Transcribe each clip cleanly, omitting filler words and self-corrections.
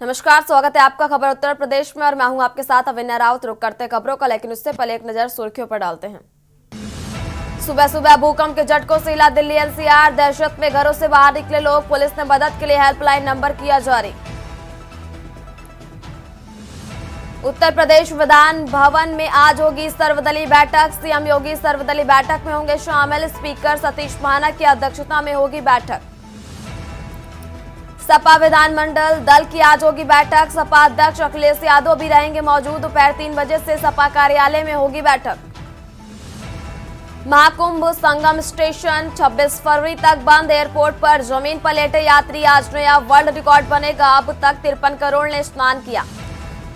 नमस्कार, स्वागत है आपका खबर उत्तर प्रदेश में और मैं हूं आपके साथ अविन्या राउत। रुक करते हैं खबरों का, लेकिन उससे पहले एक नजर सुर्खियों पर डालते हैं। सुबह सुबह भूकंप के झटकों से हिला दिल्ली एनसीआर, दहशत में घरों से बाहर निकले लोग, पुलिस ने मदद के लिए हेल्पलाइन नंबर किया जारी। उत्तर प्रदेश विधान भवन में आज होगी सर्वदलीय बैठक, सीएम योगी सर्वदलीय बैठक में होंगे शामिल, स्पीकर सतीश महाना की अध्यक्षता में होगी बैठक। सपा विधानमंडल दल की आज होगी बैठक, सपा अध्यक्ष अखिलेश यादव भी रहेंगे मौजूद, दोपहर 3 बजे से सपा कार्यालय में होगी बैठक। महाकुंभ संगम स्टेशन 26 फरवरी तक बंद, एयरपोर्ट पर जमीन पर लेटे यात्री, आज नया वर्ल्ड रिकॉर्ड बनेगा, अब तक 53 करोड़ ने स्नान किया।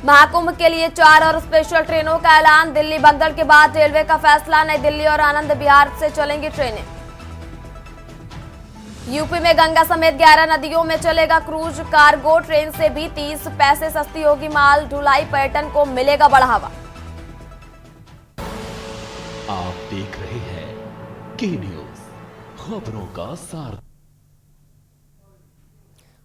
महाकुंभ के लिए 4 और स्पेशल ट्रेनों का ऐलान, दिल्ली भगदड़ के बाद रेलवे का फैसला, नई दिल्ली और आनंद विहार से चलेंगी ट्रेनें। यूपी में गंगा समेत 11 नदियों में चलेगा क्रूज कार्गो, ट्रेन से भी 30 पैसे सस्ती होगी माल ढुलाई, पर्यटन को मिलेगा बढ़ावा। आप देख रहे हैं के न्यूज, खबरों का सार।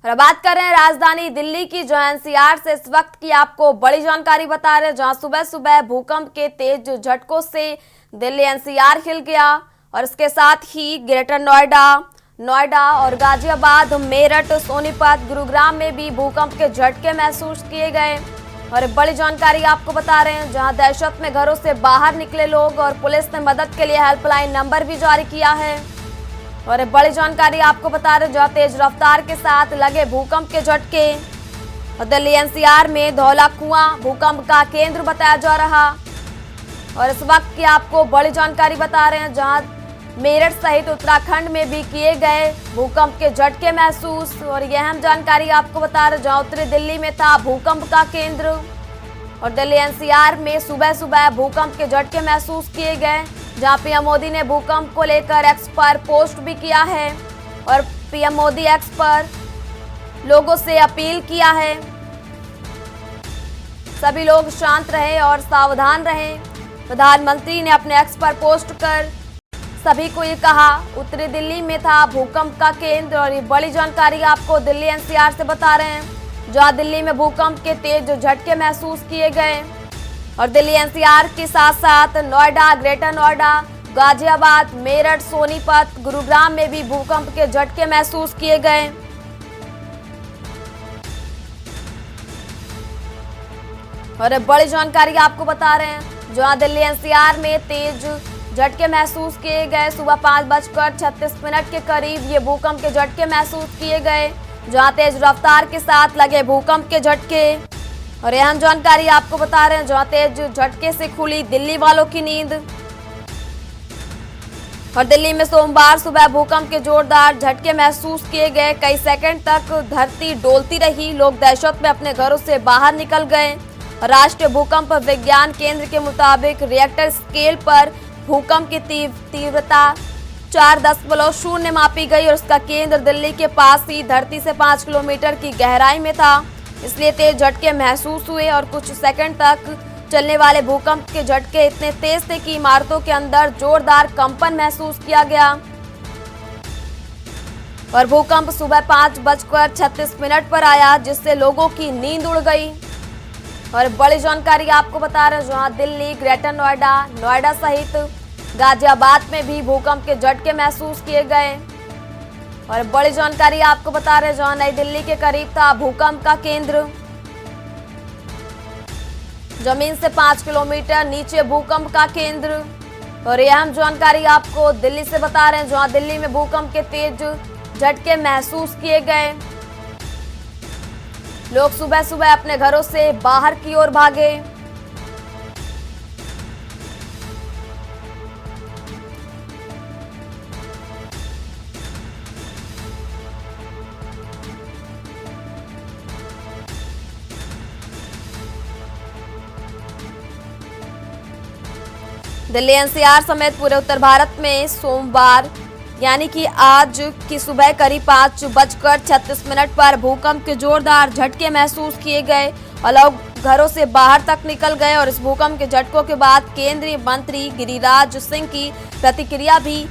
और बात कर रहे हैं राजधानी दिल्ली की, जो एनसीआर से इस वक्त की आपको बड़ी जानकारी बता रहे हैं, जहां सुबह सुबह भूकंप के तेज झटकों से दिल्ली एनसीआर हिल गया और इसके साथ ही ग्रेटर नोएडा और गाजियाबाद, मेरठ, सोनीपत, गुरुग्राम में भी भूकंप के झटके महसूस किए गए। और बड़ी जानकारी आपको बता रहे हैं, जहां दहशत में घरों से बाहर निकले लोग और पुलिस ने मदद के लिए हेल्पलाइन नंबर भी जारी किया है। और बड़ी जानकारी आपको बता रहे हैं, जहां तेज रफ्तार के साथ लगे भूकंप के झटके और दिल्ली एनसीआर में धौला कुआं भूकंप का केंद्र बताया जा रहा। और इस वक्त की आपको बड़ी जानकारी बता रहे हैं, जहां मेरठ सहित उत्तराखंड में भी किए गए भूकंप के झटके महसूस। और यह अहम जानकारी आपको बता रहे, जहां उत्तरी दिल्ली में था भूकंप का केंद्र और दिल्ली एनसीआर में सुबह सुबह भूकंप के झटके महसूस किए गए, जहां पीएम मोदी ने भूकंप को लेकर एक्स पर पोस्ट भी किया है और पीएम मोदी एक्स पर लोगों से अपील किया है, सभी लोग शांत रहे और सावधान रहे। प्रधानमंत्री ने अपने एक्स पर पोस्ट कर सभी को ये कहा, उत्तरी दिल्ली में था भूकंप का केंद्र। और ये बड़ी जानकारी आपको दिल्ली एनसीआर से बता रहे हैं, जहां दिल्ली में भूकंप के तेज झटके महसूस किए गए और दिल्ली एनसीआर के साथ साथ नोएडा, ग्रेटर नोएडा, गाजियाबाद, मेरठ, सोनीपत, गुरुग्राम में भी भूकंप के झटके महसूस किए गए। और बड़ी जानकारी आपको बता रहे हैं, जहां दिल्ली एनसीआर में तेज झटके महसूस किए गए, सुबह 5:36 के करीब ये भूकंप के झटके महसूस किए गए, जहां तेज रफ्तार के साथ लगे भूकंप के झटके। और अहम जानकारी आपको बता रहे हैं, जहां तेज झटके से खुली दिल्ली वालों की नींद। और दिल्ली में सोमवार सुबह भूकंप के जोरदार झटके महसूस किए गए, कई सेकंड तक धरती डोलती रही, लोग दहशत में अपने घरों से बाहर निकल गए। राष्ट्रीय भूकंप विज्ञान केंद्र के मुताबिक रिएक्टर स्केल पर भूकंप की तीव्रता 4.0 मापी गई और उसका केंद्र दिल्ली के पास ही धरती से 5 किलोमीटर की गहराई में था, इसलिए तेज झटके महसूस हुए। और कुछ सेकंड तक चलने वाले भूकंप के झटके इतने तेज थे कि इमारतों के अंदर जोरदार कंपन महसूस किया गया। और भूकंप सुबह 5:36 पर आया, जिससे लोगों की नींद उड़ गई। और बड़ी जानकारी आपको बता रहे हैं, जहां दिल्ली, ग्रेटर नोएडा सहित गाजियाबाद में भी भूकंप के झटके महसूस किए गए। और बड़ी जानकारी आपको बता रहे हैं, जहां नई दिल्ली के करीब था भूकंप का केंद्र, जमीन से 5 किलोमीटर नीचे भूकंप का केंद्र। और यह अहम जानकारी आपको दिल्ली से बता रहे हैं, जहां दिल्ली में भूकंप के तेज झटके महसूस किए गए, लोग सुबह सुबह अपने घरों से बाहर की ओर भागे। दिल्ली एनसीआर समेत पूरे उत्तर भारत में सोमवार यानी कि आज की सुबह करीब 5:36 पर भूकंप के जोरदार झटके महसूस किए गए और लोग घरों से बाहर तक निकल गए। और इस भूकंप के झटकों के बाद केंद्रीय मंत्री गिरिराज सिंह की प्रतिक्रिया भी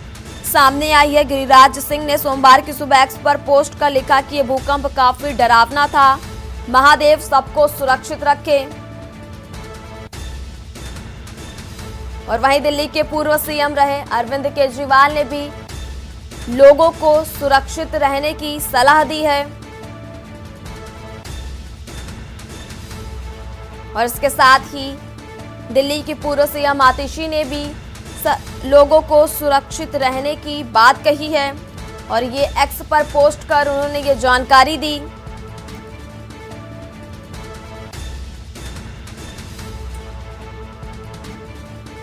सामने आई है। गिरिराज सिंह ने सोमवार की सुबह एक्स पर पोस्ट कर लिखा कि ये भूकंप काफी डरावना था, महादेव सबको सुरक्षित रखे। और वहीं दिल्ली के पूर्व सीएम रहे अरविंद केजरीवाल ने भी लोगों को सुरक्षित रहने की सलाह दी है। और इसके साथ ही दिल्ली की पूर्व सीएम आतिशी ने भी लोगों को सुरक्षित रहने की बात कही है और ये एक्स पर पोस्ट कर उन्होंने ये जानकारी दी।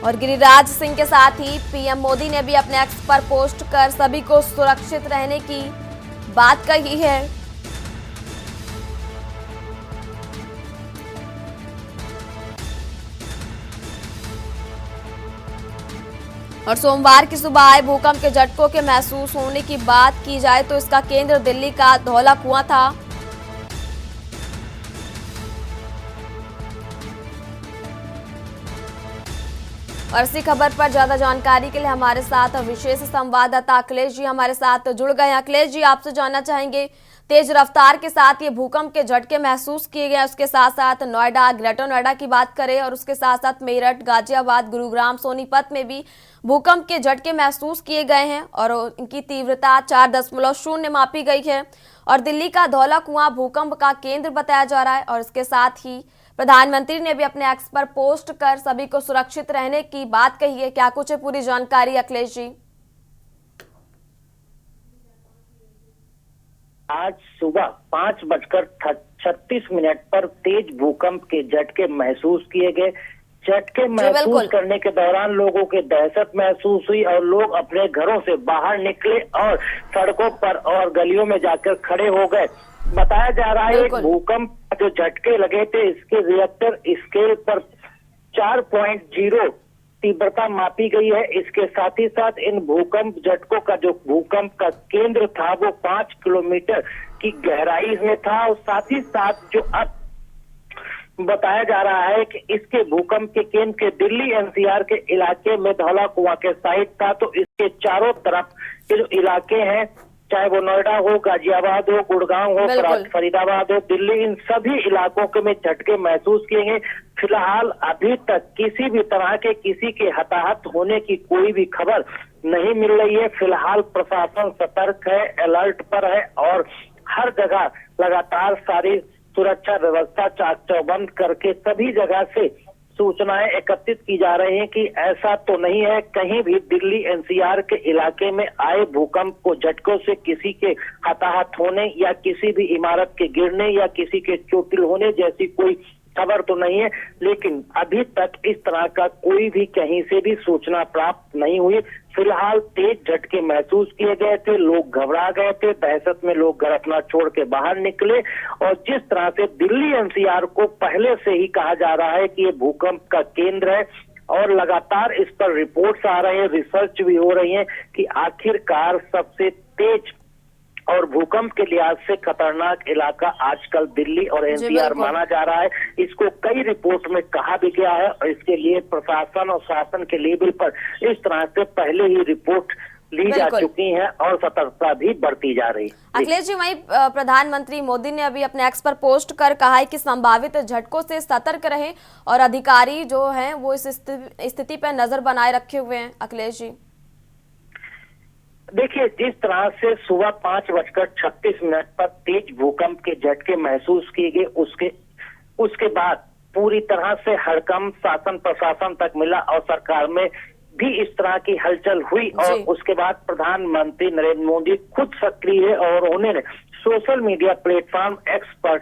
और गिरिराज सिंह के साथ ही पीएम मोदी ने भी अपने एक्स पर पोस्ट कर सभी को सुरक्षित रहने की बात कही है। और सोमवार की सुबह आए भूकंप के झटकों के महसूस होने की बात की जाए तो इसका केंद्र दिल्ली का धौला कुआं था। और इसी खबर पर ज्यादा जानकारी के लिए हमारे साथ विशेष संवाददाता अखिलेश जी हमारे साथ जुड़ गए हैं। अखिलेश जी, आपसे जानना चाहेंगे, तेज रफ्तार के साथ ये भूकंप के झटके महसूस किए गए, उसके साथ साथ नोएडा, ग्रेटर नोएडा की बात करें और उसके साथ साथ मेरठ, गाजियाबाद, गुरुग्राम, सोनीपत में भी भूकंप के झटके महसूस किए गए हैं और इनकी तीव्रता 4.0 मापी गई है। और दिल्ली का धौला कुआं भूकंप का केंद्र बताया जा रहा है। और इसके साथ ही प्रधानमंत्री ने भी अपने एक्स पर पोस्ट कर सभी को सुरक्षित रहने की बात कही है। क्या कुछ है पूरी जानकारी अखिलेश जी? आज सुबह 5:36 पर तेज भूकंप के झटके महसूस किए गए। झटके महसूस करने के दौरान लोगों के दहशत महसूस हुई और लोग अपने घरों से बाहर निकले और सड़कों पर और गलियों में जाकर खड़े हो गए। बताया जा रहा है भूकंप जो झटके लगे थे इसके रिएक्टर स्केल पर 4.0 तीव्रता मापी गई है। इसके साथ ही साथ इन भूकंप झटकों का जो भूकंप का केंद्र था वो 5 किलोमीटर की गहराई में था। और साथ ही साथ जो अब बताया जा रहा है कि इसके भूकंप के केंद्र के दिल्ली एनसीआर के इलाके में धौला कुआं के साइड था। तो इसके चारों तरफ के जो इलाके हैं, चाहे वो नोएडा हो, गाजियाबाद हो, गुड़गांव हो, फरीदाबाद हो, दिल्ली, इन सभी इलाकों के में झटके महसूस किए गए। फिलहाल अभी तक किसी भी तरह के किसी के हताहत होने की कोई भी खबर नहीं मिल रही है। फिलहाल प्रशासन सतर्क है, अलर्ट पर है और हर जगह लगातार सारी सुरक्षा व्यवस्था चाक चौबंद करके सभी जगह से सूचनाएं एकत्रित की जा रही हैं कि ऐसा तो नहीं है कहीं भी दिल्ली एनसीआर के इलाके में आए भूकंप को झटकों से किसी के हताहत होने या किसी भी इमारत के गिरने या किसी के चोटिल होने जैसी कोई खबर तो नहीं है। लेकिन अभी तक इस तरह का कोई भी कहीं से भी सूचना प्राप्त नहीं हुई। फिलहाल तेज झटके महसूस किए गए थे, लोग घबरा गए थे, दहशत में लोग घर अपना छोड़ के बाहर निकले। और जिस तरह से दिल्ली एनसीआर को पहले से ही कहा जा रहा है कि ये भूकंप का केंद्र है और लगातार इस पर रिपोर्ट्स आ रहे हैं, रिसर्च भी हो रही है कि आखिरकार सबसे तेज और भूकंप के लिहाज से खतरनाक इलाका आजकल दिल्ली और एनसीआर माना जा रहा है। इसको कई रिपोर्ट में कहा भी गया है और इसके लिए प्रशासन और शासन के लेवल पर इस तरह से पहले ही रिपोर्ट ली जा चुकी है और सतर्कता भी बढ़ती जा रही है। अखिलेश जी, वहीं प्रधानमंत्री मोदी ने अभी अपने एक्स पर पोस्ट कर कहा है कि संभावित झटकों से सतर्क रहें और अधिकारी जो हैं वो इस स्थिति पर नजर बनाए रखे हुए हैं। अखिलेश जी, देखिए, जिस तरह से सुबह 5:36 पर तेज भूकंप के झटके महसूस किए गए उसके बाद पूरी तरह से हड़कंप शासन प्रशासन तक मिला और सरकार में भी इस तरह की हलचल हुई। और उसके बाद प्रधानमंत्री नरेंद्र मोदी खुद सक्रिय है और उन्होंने सोशल मीडिया प्लेटफॉर्म एक्स पर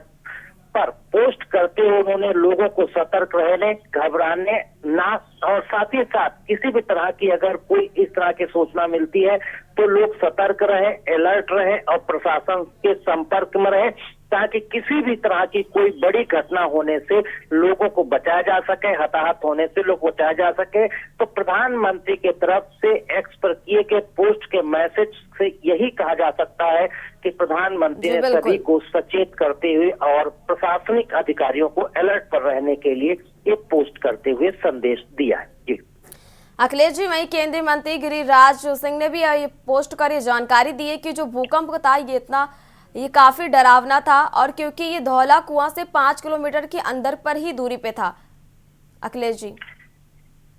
पोस्ट करते हुए उन्होंने लोगों को सतर्क रहने, घबराने ना और साथ ही साथ किसी भी तरह की अगर कोई इस तरह की सूचना मिलती है तो लोग सतर्क रहे, अलर्ट रहे और प्रशासन के संपर्क में रहे ताकि किसी भी तरह की कोई बड़ी घटना होने से लोगों को बचाया जा सके, हताहत होने से लोग बचाया जा सके। तो प्रधानमंत्री के तरफ से एक्स पर किए गए पोस्ट के मैसेज से यही कहा जा सकता है कि प्रधानमंत्री ने सभी को सचेत करते हुए और प्रशासनिक अधिकारियों को अलर्ट पर रहने के लिए ये पोस्ट करते हुए संदेश दिया है। जी अखिलेश जी, वहीं केंद्रीय मंत्री गिरिराज सिंह ने भी ये पोस्ट कर ये जानकारी दी है कि जो भूकंप था ये इतना ये काफी डरावना था, और क्योंकि ये धौला कुआं से 5 किलोमीटर के अंदर पर ही दूरी पे था। अखिलेश जी,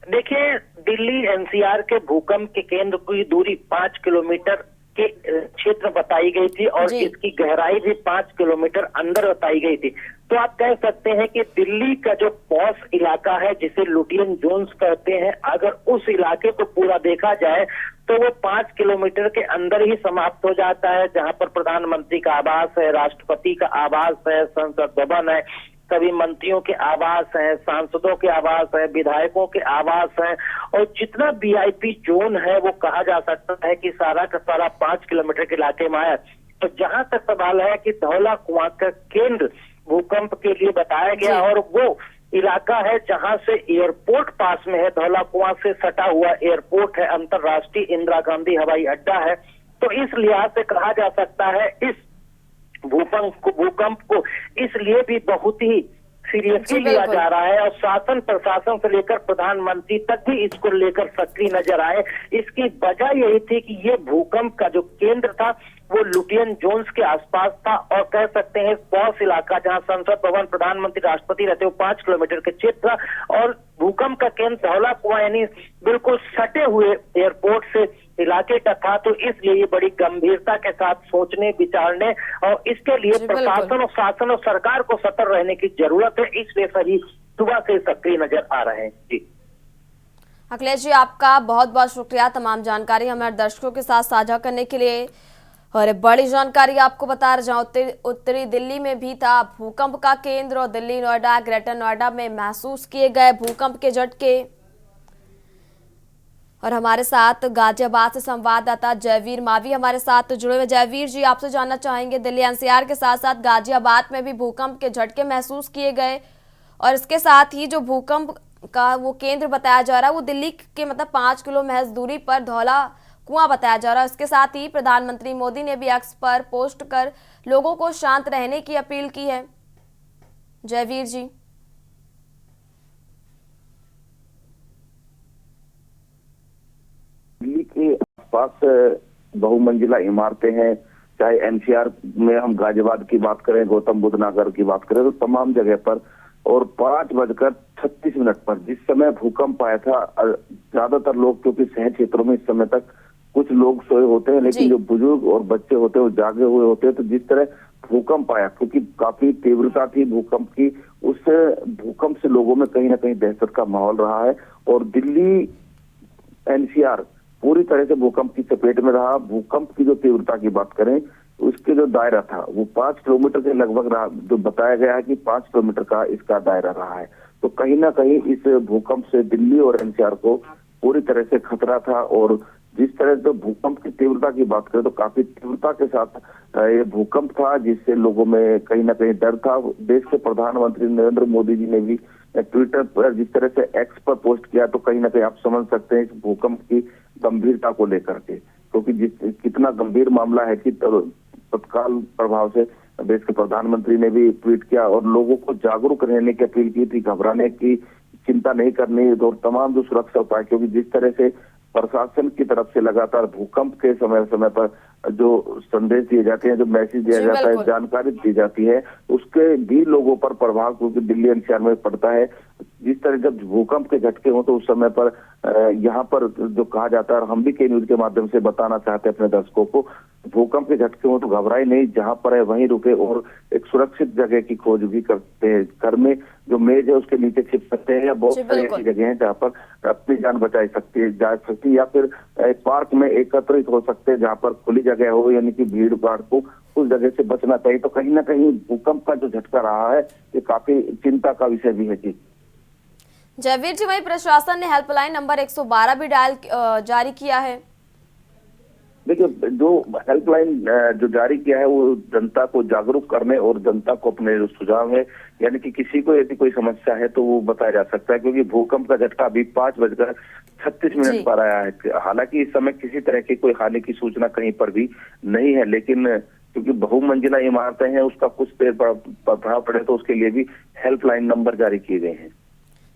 देखिए, दिल्ली एनसीआर के भूकंप के केंद्र की दूरी 5 किलोमीटर के क्षेत्र बताई गई थी और इसकी गहराई भी 5 किलोमीटर अंदर बताई गई थी। तो आप कह सकते हैं कि दिल्ली का जो पॉश इलाका है, जिसे लुटियन जोन्स कहते हैं, अगर उस इलाके को पूरा देखा जाए तो वो 5 किलोमीटर के अंदर ही समाप्त हो जाता है, जहां पर प्रधानमंत्री का आवास है, राष्ट्रपति का आवास है, संसद भवन है, सभी मंत्रियों के आवास हैं, सांसदों के आवास हैं, विधायकों के आवास हैं, और जितना वीआईपी जोन है वो कहा जा सकता है कि सारा का सारा 5 किलोमीटर के इलाके में आया। तो जहां तक सवाल है कि धौला कुआं का केंद्र भूकंप के लिए बताया गया, और वो इलाका है जहां से एयरपोर्ट पास में है, धौला कुआं से सटा हुआ एयरपोर्ट है, अंतर्राष्ट्रीय इंदिरा गांधी हवाई अड्डा है। तो इस लिहाज से कहा जा सकता है इस भूकंप को इसलिए भी बहुत ही सीरियसली लिया जा रहा है, और शासन प्रशासन से लेकर प्रधानमंत्री तक भी इसको लेकर सक्रिय नजर आए। इसकी वजह यही थी कि ये भूकंप का जो केंद्र था वो लुटियन जोन्स के आसपास था, और कह सकते हैं पॉश इलाका जहां संसद भवन, प्रधानमंत्री, राष्ट्रपति रहते हो 5 किलोमीटर के क्षेत्र, और भूकंप का केंद्र धौला कुआं यानी बिल्कुल सटे हुए एयरपोर्ट से इलाके का था। तो इसलिए ये बड़ी गंभीरता के साथ सोचने, विचारने और इसके लिए प्रशासन और शासन और सरकार को सतर्क रहने की जरूरत है। इसलिए सभी सुबह से सक्रिय नजर आ रहे हैं। जी अखिलेश जी, आपका बहुत बहुत शुक्रिया तमाम जानकारी हमारे दर्शकों के साथ साझा करने के लिए। और बड़ी जानकारी आपको बता रहे, जहां उत्तरी दिल्ली में भी था भूकंप का केंद्र, और दिल्ली, नोएडा, ग्रेटर नोएडा में महसूस किए गए भूकंप के झटके। और हमारे साथ गाजियाबाद से संवाददाता जयवीर मावी हमारे साथ जुड़े हुए। जयवीर जी, आपसे जानना चाहेंगे, दिल्ली एनसीआर के साथ साथ गाजियाबाद में भी भूकंप के झटके महसूस किए गए, और इसके साथ ही जो भूकंप का वो केंद्र बताया जा रहा है वो दिल्ली के 5 किलो महज दूरी पर धौला कुआं बताया जा रहा है। इसके साथ ही प्रधानमंत्री मोदी ने भी एक्स पर पोस्ट कर लोगों को शांत रहने की अपील की है। जयवीर जी, दिल्ली के आसपास बहुमंजिला इमारतें हैं, चाहे एनसीआर में हम गाजियाबाद की बात करें, गौतम बुद्ध नगर की बात करें, तो तमाम जगह पर। और 5:36 पर जिस समय भूकंप आया था, ज्यादातर लोग क्योंकि शहर क्षेत्रों में इस समय तक कुछ लोग सोए होते हैं, लेकिन जो बुजुर्ग और बच्चे होते हैं वो जागे हुए होते हैं। तो जिस तरह भूकंप आया, क्योंकि काफी तीव्रता थी भूकंप की, उस भूकंप से लोगों में कहीं ना कहीं दहशत का माहौल रहा है। और दिल्ली एनसीआर पूरी तरह से भूकंप की चपेट में रहा। भूकंप की जो तीव्रता की बात करें, उसके जो दायरा था वो 5 किलोमीटर के लगभग रहा, जो बताया गया है कि 5 किलोमीटर का इसका दायरा रहा है। तो कहीं ना कहीं इस भूकंप से दिल्ली और एनसीआर को पूरी तरह से खतरा था। और जिस तरह से भूकंप की तीव्रता की बात करें तो काफी तीव्रता के साथ ये भूकंप था, जिससे लोगों में कहीं ना कहीं डर था। देश के प्रधानमंत्री नरेंद्र मोदी जी ने भी ट्विटर पर जिस तरह से एक्स पर पोस्ट किया, तो कहीं ना कहीं आप समझ सकते हैं इस भूकंप की गंभीरता को लेकर के, क्योंकि कितना गंभीर मामला है कि तत्काल प्रभाव से देश के प्रधानमंत्री ने भी ट्वीट किया और लोगों को जागरूक रहने की अपील की थी, घबराने की चिंता नहीं करनी, और तमाम जो सुरक्षा उपाय, क्योंकि जिस तरह से प्रशासन की तरफ से लगातार भूकंप के समय समय पर जो संदेश दिए जाते हैं, जो मैसेज दिया जाता है, जानकारी दी जाती है, उसके भी लोगों पर प्रभाव क्योंकि दिल्ली एनसीआर में पड़ता है। जिस तरह जब भूकंप के झटके हो तो उस समय पर यहाँ पर जो कहा जाता है, और हम भी के न्यूज के माध्यम से बताना चाहते हैं अपने दर्शकों को, भूकंप के झटके हो तो घबराए नहीं, जहां पर है वहीं रुके और एक सुरक्षित जगह की खोज भी करते हैं। घर में जो मेज है उसके नीचे छिप सकते हैं, या बहुत सारी ऐसी जगह हैं जहाँ पर अपनी जान बचाई सकती है, जा सकती है, या फिर पार्क में एकत्रित हो सकते हैं जहाँ पर खुली जगह हो, यानी कि भीड़ भाड़ को उस जगह से बचना चाहिए। तो कहीं ना कहीं भूकंप का जो झटका रहा है ये काफी चिंता का विषय भी है। जी जयवीर जी, वही प्रशासन ने हेल्पलाइन नंबर 112 भी डायल जारी किया है। देखिए, जो हेल्पलाइन जो जारी किया है वो जनता को जागरूक करने और जनता को अपने जो सुझाव है, यानी कि किसी को यदि कोई समस्या है तो वो बताया जा सकता है, क्योंकि भूकंप का झटका अभी 5:36 पर आया है। हालांकि इस समय किसी तरह की कोई हानि की सूचना कहीं पर भी नहीं है, लेकिन क्योंकि बहुमंजिला इमारतें हैं, उसका कुछ देर प्रभाव पड़े तो उसके लिए भी हेल्पलाइन नंबर जारी किए गए हैं।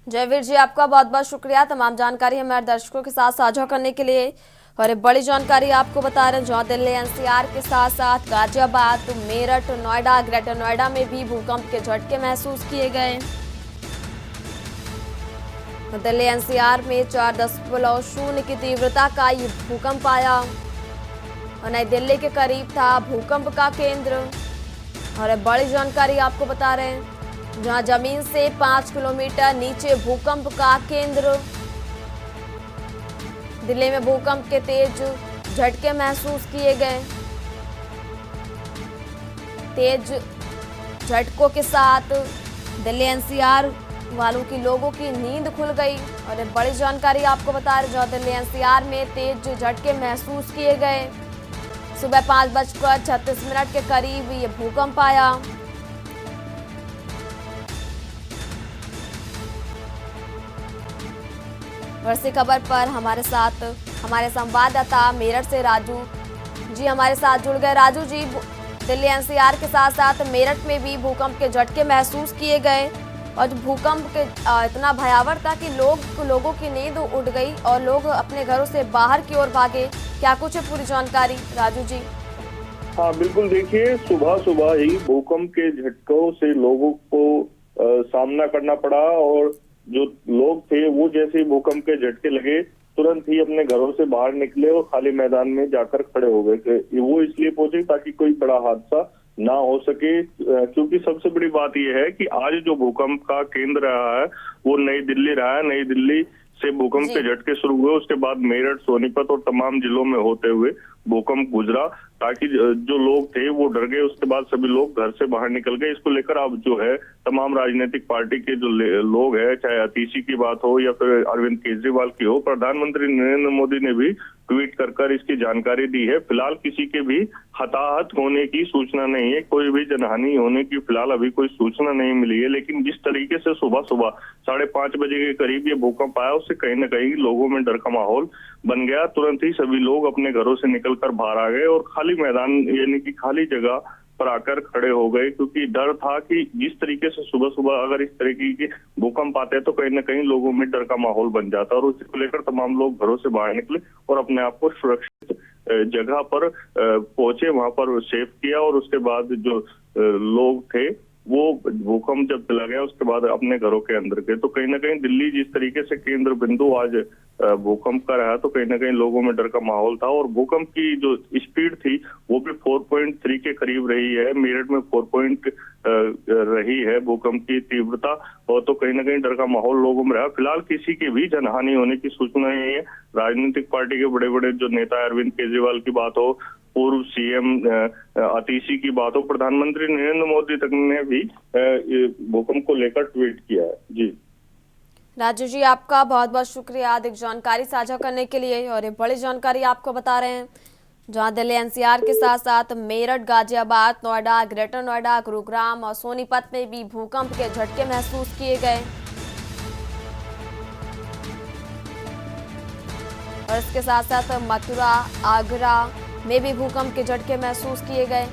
जयवीर जी, आपका बहुत बहुत शुक्रिया तमाम जानकारी हमारे दर्शकों के साथ साझा करने के लिए। और एक बड़ी जानकारी आपको बता रहे हैं, जहां दिल्ली एनसीआर के साथ साथ गाजियाबाद, मेरठ, नोएडा, ग्रेटर नोएडा में भी भूकंप के झटके महसूस किए गए। दिल्ली एनसीआर में 4.0 की तीव्रता का ये भूकंप आया और नई दिल्ली के करीब था भूकंप का केंद्र। और एक बड़ी जानकारी आपको बता रहे हैं, जहां जमीन से 5 किलोमीटर नीचे भूकंप का केंद्र। दिल्ली में भूकंप के तेज झटके महसूस किए गए। तेज झटकों के साथ दिल्ली एनसीआर वालों की लोगों की नींद खुल गई। और एक बड़ी जानकारी आपको बता रहे, जहां दिल्ली एनसीआर में तेज झटके महसूस किए गए। सुबह 5:36 के करीब ये भूकंप आया। इसी खबर पर हमारे साथ हमारे संवाददाता मेरठ से राजू जी हमारे साथ जुड़ गए। राजू जी, दिल्ली एनसीआर के साथ साथ मेरठ में भी भूकंप के झटके महसूस किए गए और भूकंप के इतना भयावह था कि लोगों की नींद उड़ गई और लोग अपने घरों से बाहर की ओर भागे। क्या कुछ है पूरी जानकारी राजू जी? हाँ बिल्कुल, देखिए सुबह सुबह ही भूकंप के झटकों से लोगों को सामना करना पड़ा और जो लोग थे वो जैसे भूकंप के झटके लगे तुरंत ही अपने घरों से बाहर निकले और खाली मैदान में जाकर खड़े हो गए। वो इसलिए पहुंचे ताकि कोई बड़ा हादसा ना हो सके, क्योंकि सबसे बड़ी बात यह है कि आज जो भूकंप का केंद्र रहा है वो नई दिल्ली रहा है। नई दिल्ली से भूकंप के झटके शुरू हुए, उसके बाद मेरठ, सोनीपत और तमाम जिलों में होते हुए भूकंप गुजरा, ताकि जो लोग थे वो डर गए। उसके बाद सभी लोग घर से बाहर निकल गए। इसको लेकर अब जो है तमाम राजनीतिक पार्टी के जो लोग हैं, चाहे अतीशी की बात हो या फिर अरविंद केजरीवाल की हो, प्रधानमंत्री नरेंद्र मोदी ने भी ट्वीट कर इसकी जानकारी दी है। फिलहाल किसी के भी हताहत होने की सूचना नहीं है, कोई भी जनहानि होने की फिलहाल अभी कोई सूचना नहीं मिली है। लेकिन जिस तरीके से सुबह सुबह 5:30 बजे के करीब ये भूकंप आया, उससे कहीं न कहीं लोगों में डर का माहौल बन गया। तुरंत ही सभी लोग अपने घरों से निकलकर बाहर आ गए और खाली मैदान यानी कि खाली जगह पर आकर खड़े हो गए, क्योंकि डर था कि जिस तरीके से सुबह सुबह अगर इस तरीके के भूकंप आते हैं तो कहीं न कहीं लोगों में डर का माहौल बन जाता है। और उसी को लेकर तमाम लोग घरों से बाहर निकले और अपने आप को सुरक्षित जगह पर पहुंचे, वहां पर सेफ किया। और उसके बाद जो लोग थे वो भूकंप जब चला गया उसके बाद अपने घरों के अंदर गए। तो कहीं ना कहीं दिल्ली जिस तरीके से केंद्र बिंदु आज भूकंप का रहा, तो कहीं ना कहीं लोगों में डर का माहौल था। और भूकंप की जो स्पीड थी वो भी 4.3 के करीब रही है। मेरठ में 4 रही है भूकंप की तीव्रता, और तो कहीं ना कहीं डर का माहौल लोगों में रहा। फिलहाल किसी की भी जनहानि होने की सूचना नहीं है। राजनीतिक पार्टी के बड़े बड़े जो नेता, अरविंद केजरीवाल की बात हो, पूर्व सीएम अतीशी की बात हो, प्रधानमंत्री नरेंद्र मोदी तक ने भी भूकंप को लेकर ट्वीट किया है। जी राजू जी, आपका बहुत बहुत शुक्रिया अधिक जानकारी साझा करने के लिए। और ये बड़ी जानकारी आपको बता रहे हैं, जहां दिल्ली एनसीआर के साथ साथ मेरठ, गाजियाबाद, नोएडा, ग्रेटर नोएडा, गुरुग्राम और सोनीपत में भी भूकंप के झटके महसूस किए गए। और इसके साथ साथ मथुरा, आगरा में भी भूकंप के झटके महसूस किए गए।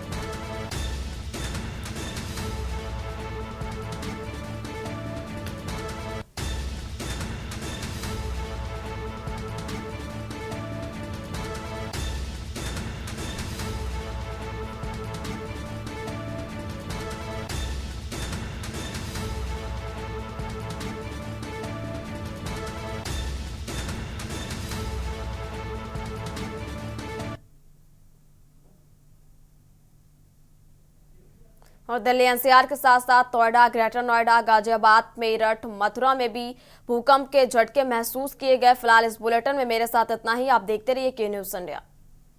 और दिल्ली एनसीआर के साथ साथ नोएडा, ग्रेटर नोएडा, गाजियाबाद, मेरठ, मथुरा में भी भूकंप के झटके महसूस किए गए। फिलहाल इस बुलेटिन में मेरे साथ इतना ही। आप देखते रहिए के न्यूज़ इंडिया।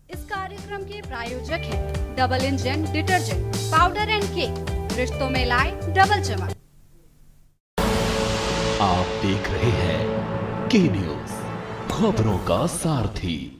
इस कार्यक्रम के प्रायोजक हैं double engine detergent powder and cake, रिश्तों में लाए डबल चमक। आप देख रहे हैं के न्यूज़, खबरों का सारथी।